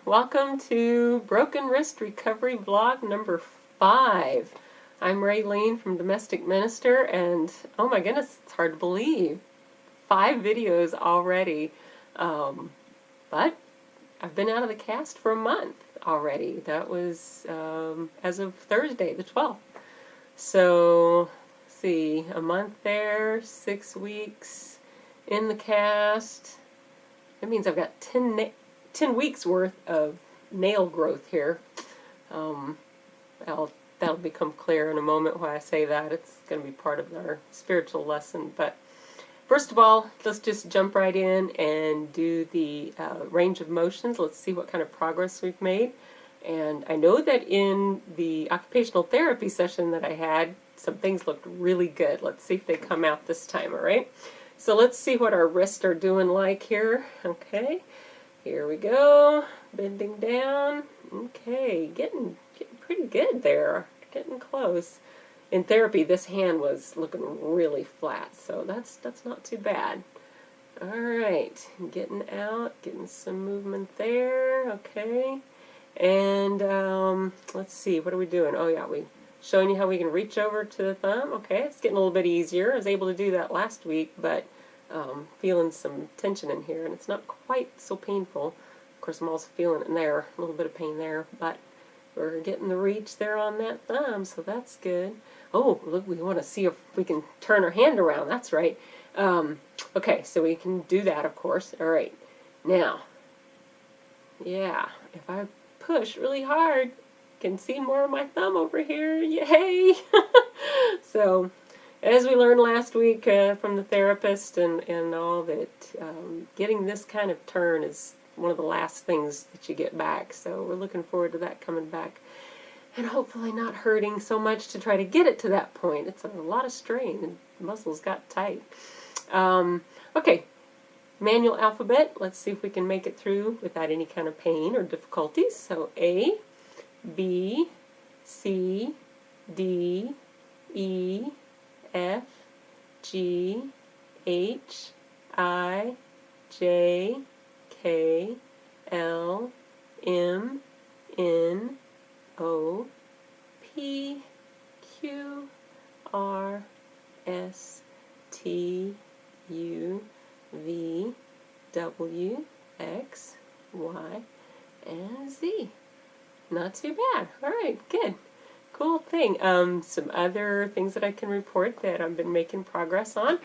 welcome to Broken Wrist Recovery Vlog number 5. I'm Raylene from Domestic Minister, and oh my goodness, it's hard to believe. 5 videos already, but I've been out of the cast for a month already. That was as of Thursday, the 12th. So, let's see, a month there, 6 weeks in the cast. That means I've got 10 weeks worth of nail growth here. That'll become clear in a moment why I say that. It's going to be part of our spiritual lesson. But first of all, let's just jump right in and do the range of motions. Let's see what kind of progress we've made. And I know that in the occupational therapy session that I had, some things looked really good. Let's see if they come out this time, all right? So let's see what our wrists are doing like here. Okay, here we go. Bending down. Okay, getting pretty good there. Getting close. In therapy, this hand was looking really flat, so that's not too bad. All right, getting out, getting some movement there. Okay, and let's see, what are we doing? Oh yeah, we showing you how we can reach over to the thumb. Okay, it's getting a little bit easier. I was able to do that last week, but feeling some tension in here, and it's not quite so painful. Of course, I'm also feeling it in there, a little bit of pain there, but we're getting the reach there on that thumb, so that's good. Oh, look, we want to see if we can turn our hand around. That's right. Okay, so we can do that, of course. All right. Now, yeah, if I push really hard, you can see more of my thumb over here. Yay! So, as we learned last week from the therapist and all that, getting this kind of turn is one of the last things that you get back. So we're looking forward to that coming back. And hopefully not hurting so much to try to get it to that point. It's a lot of strain, and the muscles got tight. Okay, manual alphabet. Let's see if we can make it through without any kind of pain or difficulties. So A, B, C, D, E, F, G, H, I, J, K, L, M, N, O, P, Q, R, S, T, U, V, W, X, Y, and Z. Not too bad. All right, good. Cool thing. Some other things that I can report that I've been making progress on.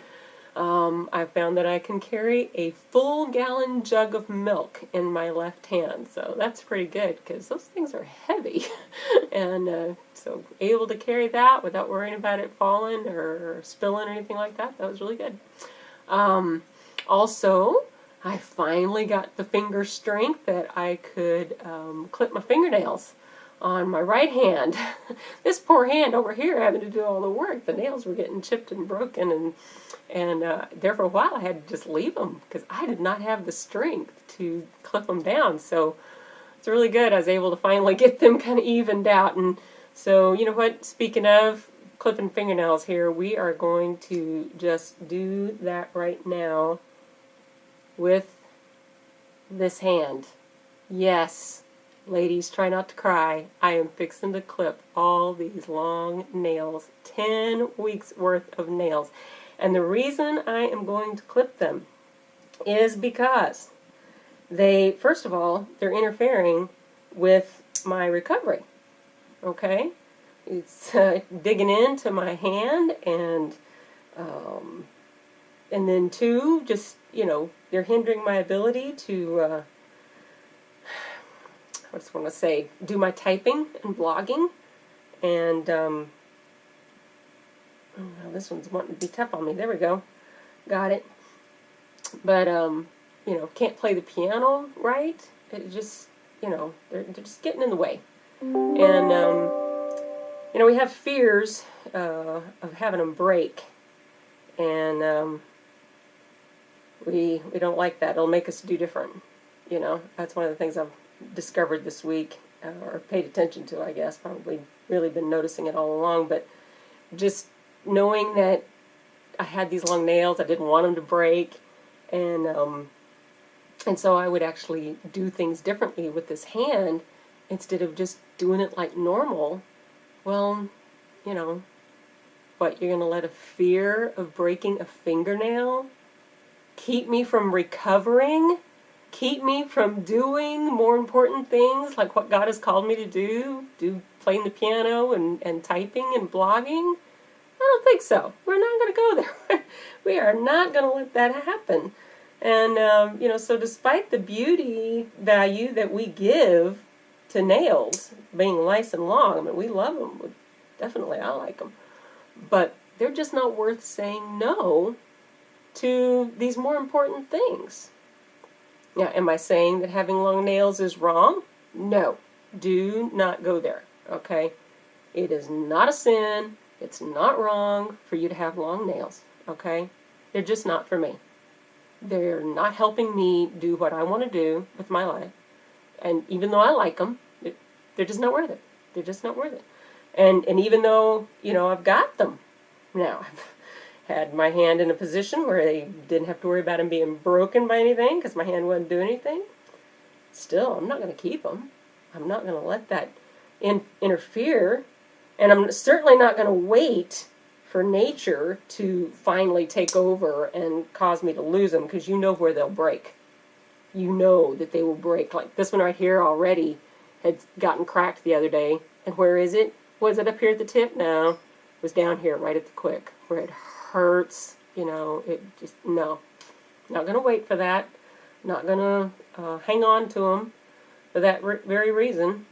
I found that I can carry a full gallon jug of milk in my left hand, so that's pretty good because those things are heavy. And so able to carry that without worrying about it falling or spilling or anything like that, that was really good. Also, I finally got the finger strength that I could clip my fingernails on my right hand. This poor hand over here having to do all the work. The nails were getting chipped and broken, and there for a while I had to just leave them because I did not have the strength to clip them down. So it's really good. I was able to finally get them kind of evened out. And so, you know what, speaking of clipping fingernails here, we are going to just do that right now with this hand. Yes. Ladies, try not to cry. I am fixing to clip all these long nails. 10 weeks worth of nails. And the reason I am going to clip them is because they, first of all, they're interfering with my recovery. Okay? It's digging into my hand, and then 2, just, you know, they're hindering my ability to I just want to say, do my typing and blogging, and oh, this one's wanting to be tough on me. There we go, got it. But you know, can't play the piano right. It just, you know, they're just getting in the way, and you know, we have fears of having them break, and we don't like that. It'll make us do different. You know, that's one of the things I've discovered this week, or paid attention to, I guess. Probably really been noticing it all along, but just knowing that I had these long nails, I didn't want them to break, and And so I would actually do things differently with this hand instead of just doing it like normal. Well, you know, what, you're going to let a fear of breaking a fingernail keep me from recovering? Keep me from doing more important things like what God has called me to do playing the piano and typing and blogging? I don't think so. We're not going to go there. We are not going to let that happen. And, so despite the beauty value that we give to nails being nice and long, I mean, we love them. Definitely, I like them. But they're just not worth saying no to these more important things. Now, am I saying that having long nails is wrong? No. Do not go there, okay? It is not a sin. It's not wrong for you to have long nails, okay? They're just not for me. They're not helping me do what I want to do with my life. And even though I like them, they're just not worth it. They're just not worth it. And even though, I've got them now, I've had my hand in a position where they didn't have to worry about them being broken by anything because my hand wouldn't do anything. Still, I'm not going to keep them. I'm not going to let that interfere. And I'm certainly not going to wait for nature to finally take over and cause me to lose them, because you know where they'll break. You know that they will break. Like this one right here already had gotten cracked the other day. And where is it? Was it up here at the tip? No. It was down here right at the quick where it hurts. It just, no. Not going to wait for that. Not going to hang on to them for that very reason.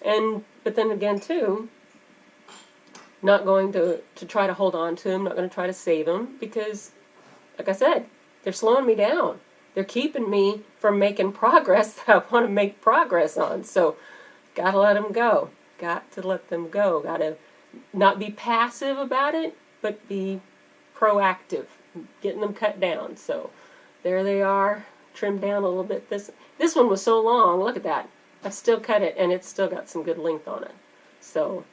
But then again, too, not going to try to hold on to them, not going to try to save them, because, like I said, they're slowing me down. They're keeping me from making progress that I want to make progress on. So, got to let them go. Got to let them go. Got to not be passive about it, but be proactive, getting them cut down. So, there they are, trimmed down a little bit. This one was so long. Look at that. I've still cut it, and it's still got some good length on it. So,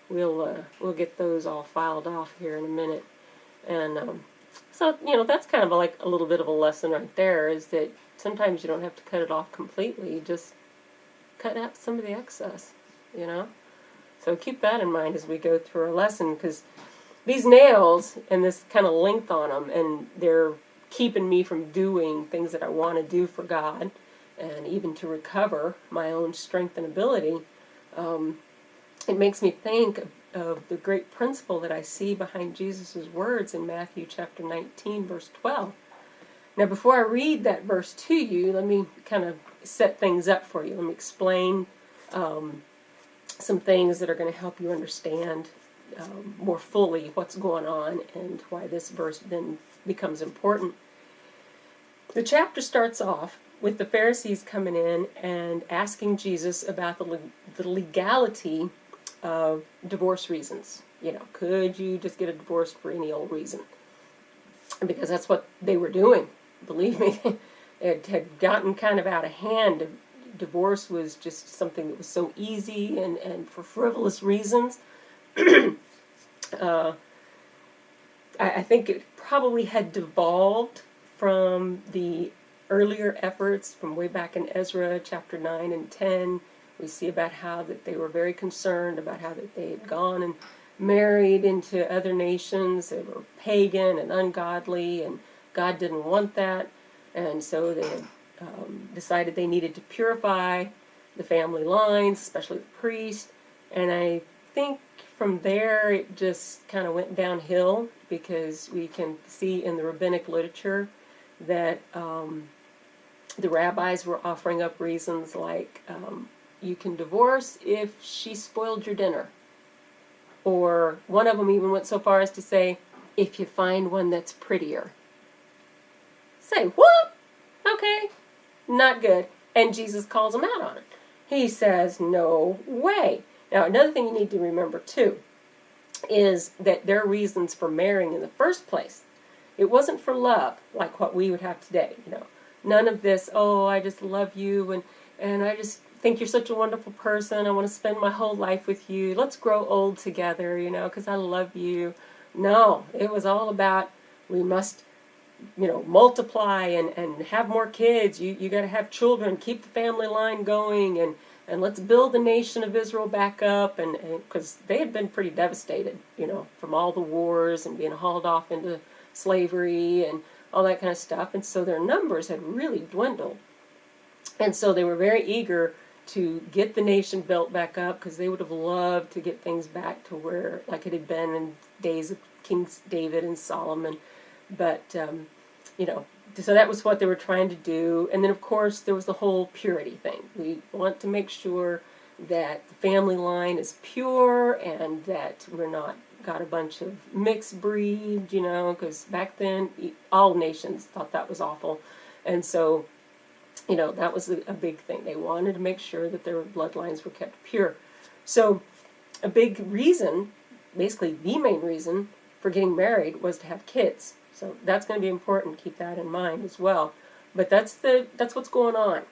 we'll get those all filed off here in a minute. And so, that's kind of like a little bit of a lesson right there, is that sometimes you don't have to cut it off completely. Just cut out some of the excess, So keep that in mind as we go through our lesson, because these nails and this kind of length on them, and they're keeping me from doing things that I want to do for God, and even to recover my own strength and ability. It makes me think of the great principle that I see behind Jesus' words in Matthew chapter 19, verse 12. Now, before I read that verse to you, let me kind of set things up for you. Let me explain some things that are going to help you understand more fully what's going on and why this verse then becomes important. The chapter starts off with the Pharisees coming in and asking Jesus about the legality of divorce reasons. Could you just get a divorce for any old reason? Because that's what they were doing. Believe me, it had gotten kind of out of hand. Divorce was just something that was so easy and for frivolous reasons. I think it probably had devolved from the earlier efforts from way back in Ezra chapter 9 and 10. We see about how that they were very concerned about how that they had gone and married into other nations that were pagan and ungodly, and God didn't want that. And so they had decided they needed to purify the family lines, especially the priest. And I think from there it just kind of went downhill, because we can see in the rabbinic literature that the rabbis were offering up reasons like you can divorce if she spoiled your dinner. Or one of them even went so far as to say, if you find one that's prettier. Say, what? Okay, not good. And Jesus calls them out on it. He says, no way. Now, another thing you need to remember, too, is that their reasons for marrying in the first place, it wasn't for love, like what we would have today. None of this, oh, I just love you, and I just think you're such a wonderful person. I want to spend my whole life with you. Let's grow old together, because I love you. No, it was all about, we must multiply and have more kids. You got to have children, keep the family line going, and let's build the nation of Israel back up. And because they had been pretty devastated, from all the wars and being hauled off into slavery and all that kind of stuff. And so their numbers had really dwindled. And so they were very eager to get the nation built back up, because they would have loved to get things back to where, like it had been in days of King David and Solomon. But, so that was what they were trying to do. And then, of course, there was the whole purity thing. We want to make sure that the family line is pure and that we're not got a bunch of mixed breed, because back then all nations thought that was awful. And so, that was a big thing. They wanted to make sure that their bloodlines were kept pure. So a big reason, basically the main reason for getting married, was to have kids. So that's going to be important. Keep that in mind as well. But that's what's going on.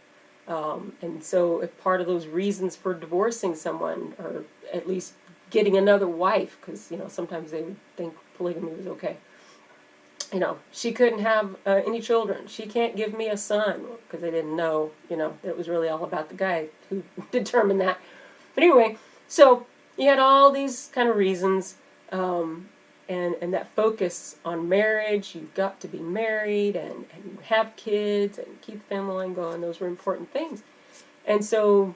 And so if part of those reasons for divorcing someone, or at least getting another wife, because sometimes they would think polygamy was okay. She couldn't have any children. She can't give me a son, because they didn't know, it was really all about the guy who determined that. But anyway, so you had all these kind of reasons, and that focus on marriage. You've got to be married and have kids and keep the family line going. Those were important things. And so,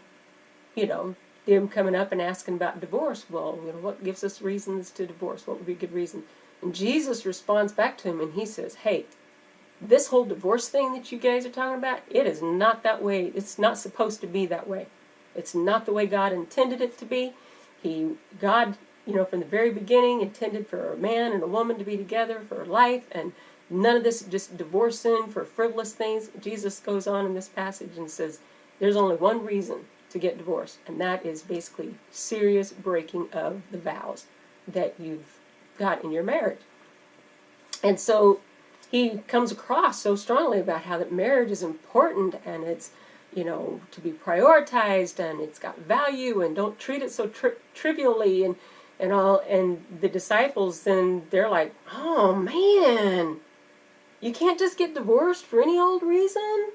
them coming up and asking about divorce. Well, what gives us reasons to divorce? What would be a good reason? And Jesus responds back to him, and he says, hey, this whole divorce thing that you guys are talking about, it is not that way. It's not supposed to be that way. It's not the way God intended it to be. God, from the very beginning, intended for a man and a woman to be together for life, and none of this just divorcing for frivolous things. Jesus goes on in this passage and says, there's only one reason to get divorced, and that is basically serious breaking of the vows that you've got in your marriage. And so he comes across so strongly about how that marriage is important, and it's to be prioritized, and it's got value, and don't treat it so trivially, and all. And the disciples, then they're like, oh man, you can't just get divorced for any old reason.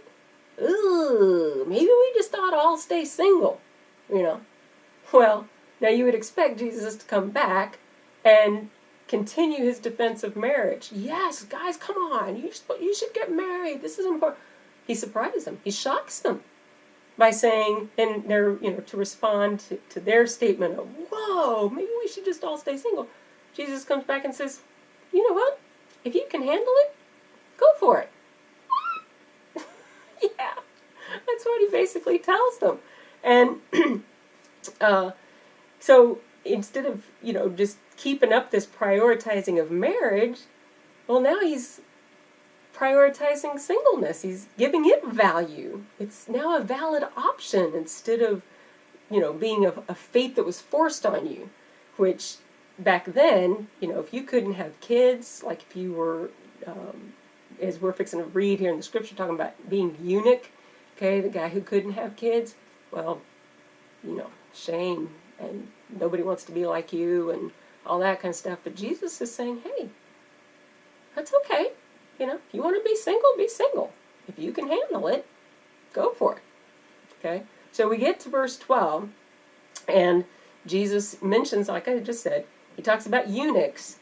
Ooh, maybe we just ought to all stay single. Well, now you would expect Jesus to come back and continue his defense of marriage. Yes, guys, come on. You should get married. This is important. He surprises them. He shocks them by saying, and they're, to respond to their statement of, whoa, maybe we should just all stay single. Jesus comes back and says, you know what? If you can handle it, go for it. Yeah, that's what he basically tells them. And so instead of, just keeping up this prioritizing of marriage, well, now he's prioritizing singleness. He's giving it value. It's now a valid option instead of, being a fate that was forced on you, which back then, if you couldn't have kids, like if you were, as we're fixing to read here in the scripture, talking about being eunuch, okay, the guy who couldn't have kids, well, shame, and nobody wants to be like you, and all that kind of stuff. But Jesus is saying, hey, that's okay. If you want to be single. If you can handle it, go for it. Okay? So we get to verse 12, and Jesus mentions, like I just said, he talks about eunuchs,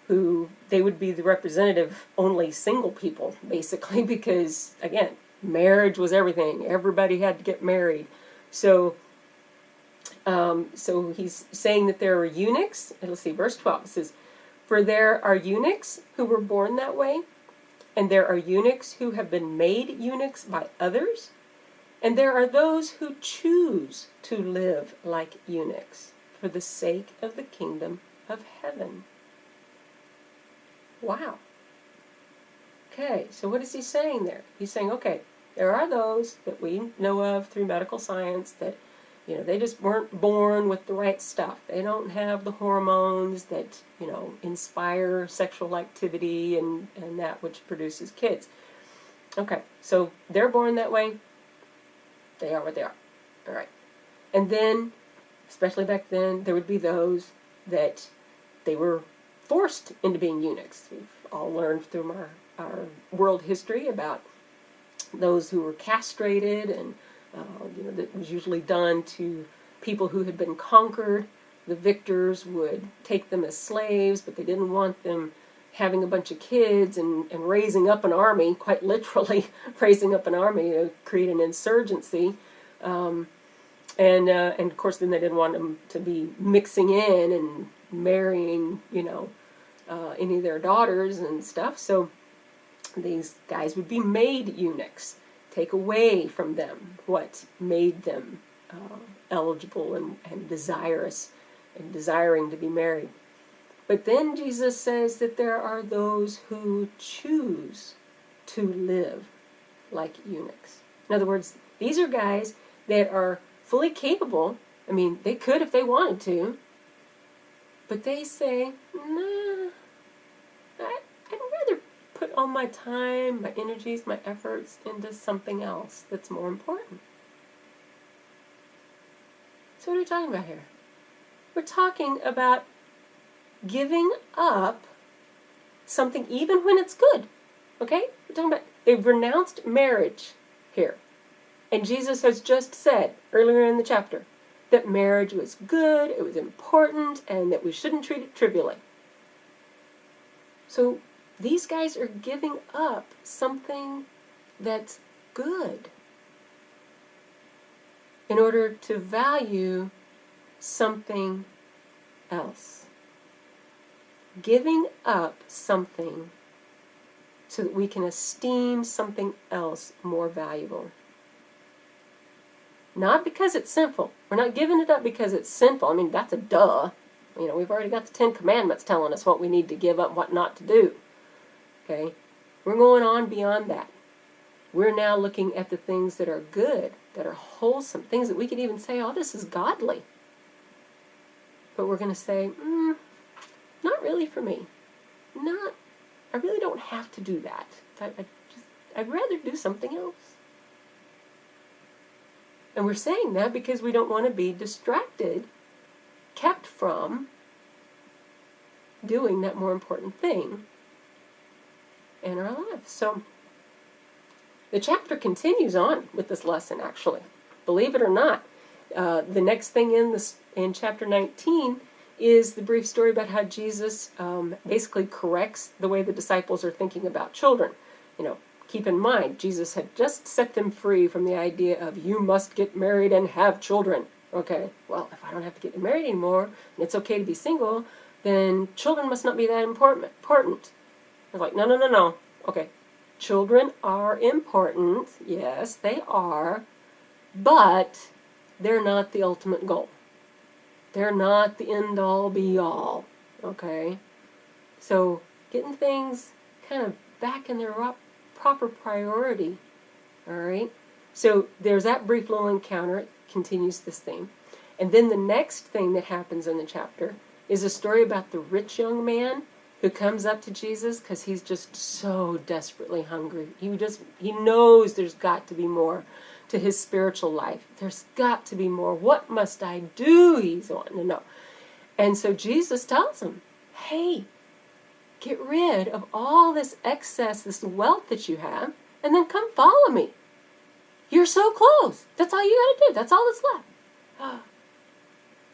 who they would be the representative only single people, basically, because, again, marriage was everything. Everybody had to get married. So he's saying that there are eunuchs, and let's see, verse 12, it says, for there are eunuchs who were born that way, and there are eunuchs who have been made eunuchs by others, and there are those who choose to live like eunuchs for the sake of the kingdom of heaven. Wow. Okay, so what is he saying there? He's saying, okay, there are those that we know of through medical science that, they just weren't born with the right stuff. They don't have the hormones that, inspire sexual activity and that which produces kids. Okay, so they're born that way. They are what they are. All right. And then, especially back then, there would be those that they were forced into being eunuchs. We've all learned through our our world history about those who were castrated, and that was usually done to people who had been conquered. The victors would take them as slaves, but they didn't want them having a bunch of kids and raising up an army, quite literally raising up an army to create an insurgency. And of course, then they didn't want them to be mixing in and marrying, any of their daughters and stuff. So these guys would be made eunuchs, take away from them what made them eligible and desirous and desiring to be married. But then Jesus says that there are those who choose to live like eunuchs. In other words, these are guys that are fully capable. I mean, they could if they wanted to, but they say, nah, I'd rather put all my time, my energies, my efforts into something else that's more important. So what are we talking about here? We're talking about giving up something even when it's good. Okay? We're talking about, they've renounced marriage here. And Jesus has just said earlier in the chapter that marriage was good, it was important, and that we shouldn't treat it trivially. So these guys are giving up something that's good in order to value something else. Giving up something so that we can esteem something else more valuable. Not because it's sinful. We're not giving it up because it's sinful. I mean, that's a duh. We've already got the 10 Commandments telling us what we need to give up and what not to do. Okay? We're going on beyond that. We're now looking at the things that are good, that are wholesome, things that we could even say, oh, this is godly. But we're going to say, not really for me. I really don't have to do that. I'd rather do something else. And we're saying that because we don't want to be distracted, kept from doing that more important thing in our lives. So the chapter continues on with this lesson, actually. Believe it or not. The next thing in chapter 19 is the brief story about how Jesus basically corrects the way the disciples are thinking about children. Keep in mind, Jesus had just set them free from the idea of you must get married and have children. Okay, well, if I don't have to get married anymore, and it's okay to be single, then children must not be that important. They're like, no. Okay, children are important. Yes, they are. But they're not the ultimate goal. They're not the end-all, be-all. Okay? So, getting things kind of back in their proper priority. Alright? So, there's that brief little encounter. It continues this theme. And then the next thing that happens in the chapter is a story about the rich young man who comes up to Jesus because he's just so desperately hungry. He knows there's got to be more to his spiritual life. There's got to be more. What must I do? He's wanting to know. And so Jesus tells him, hey, get rid of all this excess, this wealth that you have, and then come follow me. You're so close. That's all you got to do. That's all that's left.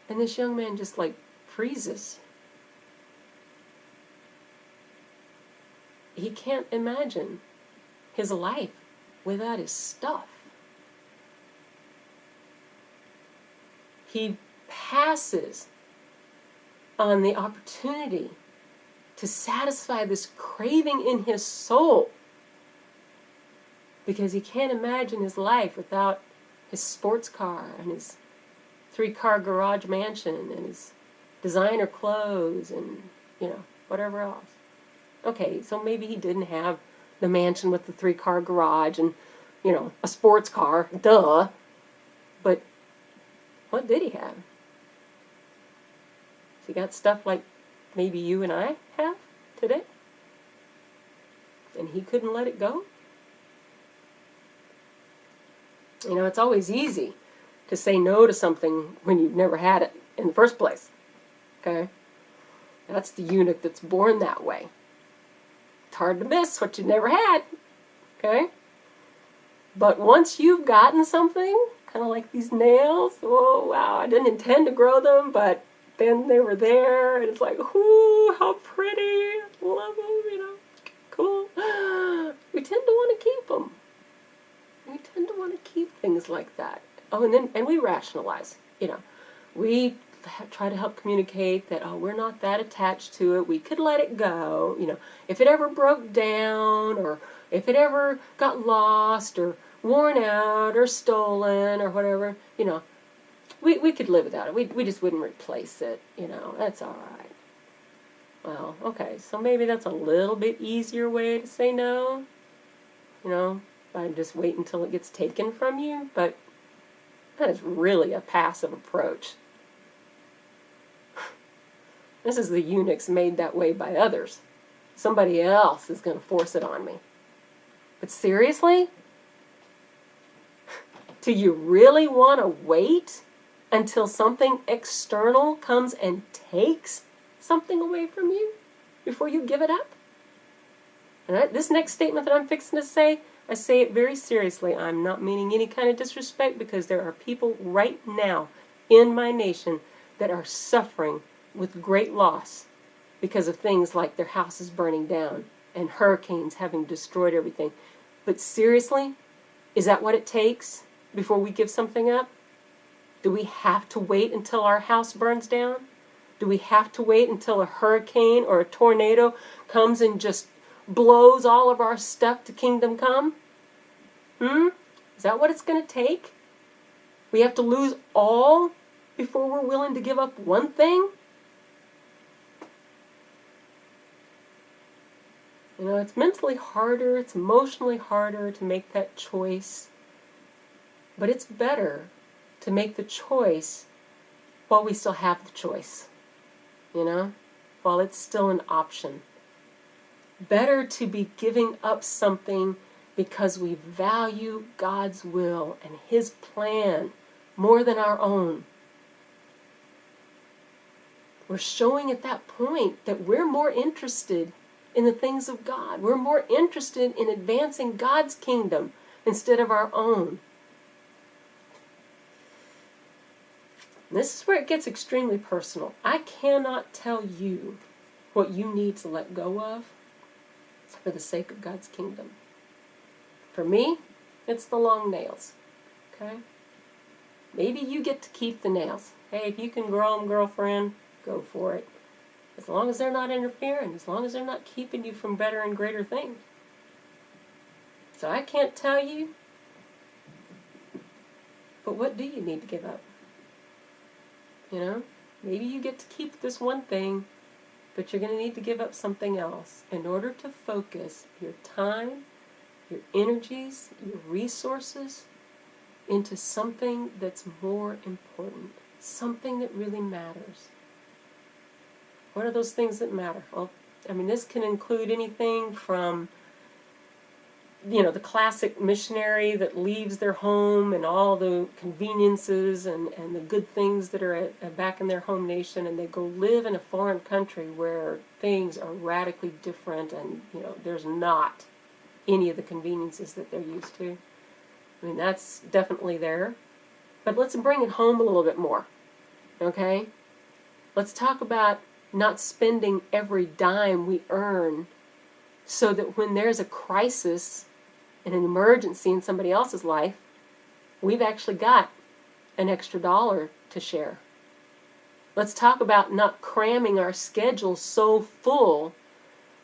And this young man just freezes. He can't imagine his life without his stuff. He passes on the opportunity to satisfy this craving in his soul because he can't imagine his life without his sports car and his 3-car garage mansion and his designer clothes and, whatever else. Okay, so maybe he didn't have the mansion with the 3-car garage and, a sports car, duh. But what did he have? He got stuff like maybe you and I have today? And he couldn't let it go? It's always easy to say no to something when you've never had it in the first place. Okay? That's the eunuch that's born that way. It's hard to miss what you never had, okay? But once you've gotten something, kind of like these nails, oh wow, I didn't intend to grow them, but then they were there, and it's like, ooh, how pretty, love them, cool. We tend to want to keep them. We tend to want to keep things like that. Oh, and we rationalize, we try to help communicate that, oh, we're not that attached to it. We could let it go. If it ever broke down, or if it ever got lost or worn out or stolen or whatever, we could live without it. We just wouldn't replace it. That's all right. Well, okay, so maybe that's a little bit easier way to say no. I just wait until it gets taken from you, but that is really a passive approach. This is the eunuchs made that way by others. Somebody else is going to force it on me. But seriously? Do you really want to wait until something external comes and takes something away from you before you give it up? And this next statement that I'm fixing to say, I say it very seriously. I'm not meaning any kind of disrespect, because there are people right now in my nation that are suffering with great loss because of things like their houses burning down and hurricanes having destroyed everything. But seriously, is that what it takes before we give something up? Do we have to wait until our house burns down? Do we have to wait until a hurricane or a tornado comes and just blows all of our stuff to kingdom come? Is that what it's going to take? We have to lose all before we're willing to give up one thing? It's mentally harder, it's emotionally harder to make that choice. But it's better to make the choice while we still have the choice. While it's still an option. Better to be giving up something because we value God's will and His plan more than our own. We're showing at that point that we're more interested in the things of God. We're more interested in advancing God's kingdom instead of our own. This is where it gets extremely personal. I cannot tell you what you need to let go of for the sake of God's kingdom. For me, it's the long nails. Okay? Maybe you get to keep the nails. Hey, if you can grow them, girlfriend, go for it. As long as they're not interfering, as long as they're not keeping you from better and greater things. So I can't tell you, but what do you need to give up? Maybe you get to keep this one thing, but you're going to need to give up something else in order to focus your time, your energies, your resources into something that's more important, something that really matters. What are those things that matter? Well, this can include anything from, the classic missionary that leaves their home and all the conveniences and the good things that are back in their home nation, and they go live in a foreign country where things are radically different and, there's not any of the conveniences that they're used to. That's definitely there. But let's bring it home a little bit more, okay? Let's talk about not spending every dime we earn so that when there's a crisis and an emergency in somebody else's life, we've actually got an extra dollar to share. Let's talk about not cramming our schedule so full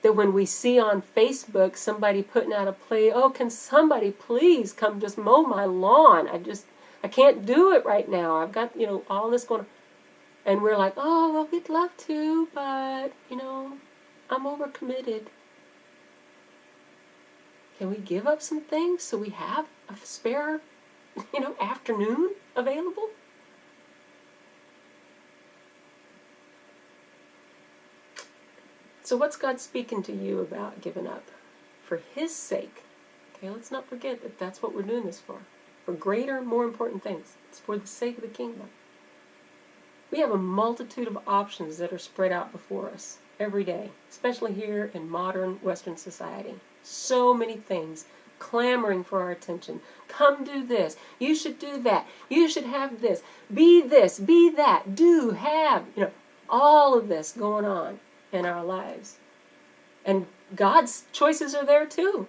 that when we see on Facebook somebody putting out a plea, oh, can somebody please come just mow my lawn? I can't do it right now. I've got, all this going on. And we're like, oh, well, we'd love to, but, I'm overcommitted. Can we give up some things so we have a spare, afternoon available? So what's God speaking to you about giving up? For His sake. Okay, let's not forget that that's what we're doing this for. For greater, more important things. It's for the sake of the kingdom. We have a multitude of options that are spread out before us. every day, especially here in modern Western society. So many things clamoring for our attention. Come do this. You should do that. You should have this. Be that. Do, have, all of this going on in our lives. And God's choices are there too.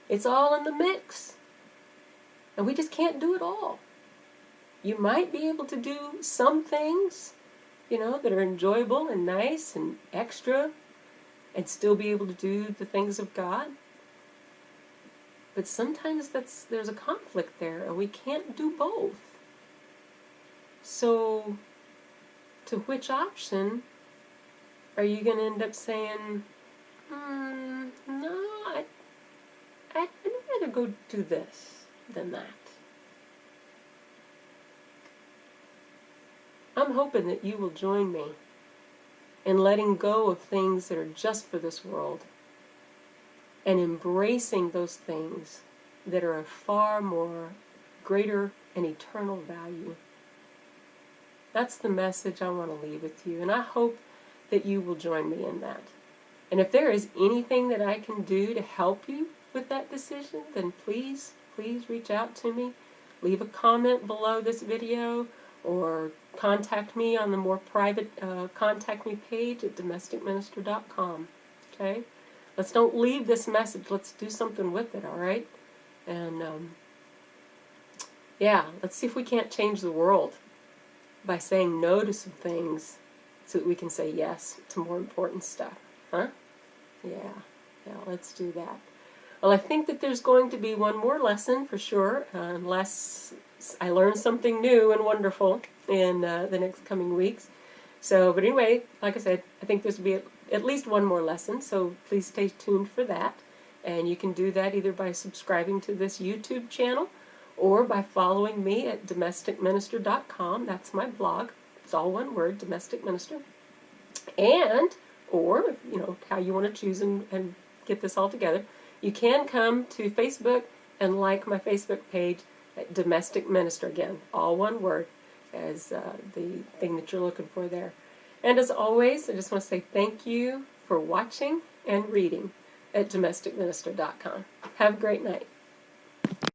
It's all in the mix. And we just can't do it all. You might be able to do some things, that are enjoyable and nice and extra, and still be able to do the things of God. But sometimes there's a conflict there, and we can't do both. So, to which option are you going to end up saying, no, I'd rather go do this than that? I'm hoping that you will join me in letting go of things that are just for this world and embracing those things that are of far more greater and eternal value. That's the message I want to leave with you, and I hope that you will join me in that. And if there is anything that I can do to help you with that decision, then please reach out to me. Leave a comment below this video, or contact me on the more private contact me page at domesticminister.com. Okay? Let's don't leave this message. Let's do something with it, all right? And, let's see if we can't change the world by saying no to some things so that we can say yes to more important stuff. Huh? Yeah, let's do that. Well, I think that there's going to be one more lesson for sure, unless I learn something new and wonderful in the next coming weeks. So, but anyway, like I said, I think there's will be at least one more lesson, so please stay tuned for that. And you can do that either by subscribing to this YouTube channel or by following me at domesticminister.com. That's my blog. It's all one word, Domestic Minister. And, or, how you want to choose and get this all together, you can come to Facebook and like my Facebook page at Domestic Minister. Again, all one word as the thing that you're looking for there. And as always, I just want to say thank you for watching and reading at domesticminister.com. Have a great night.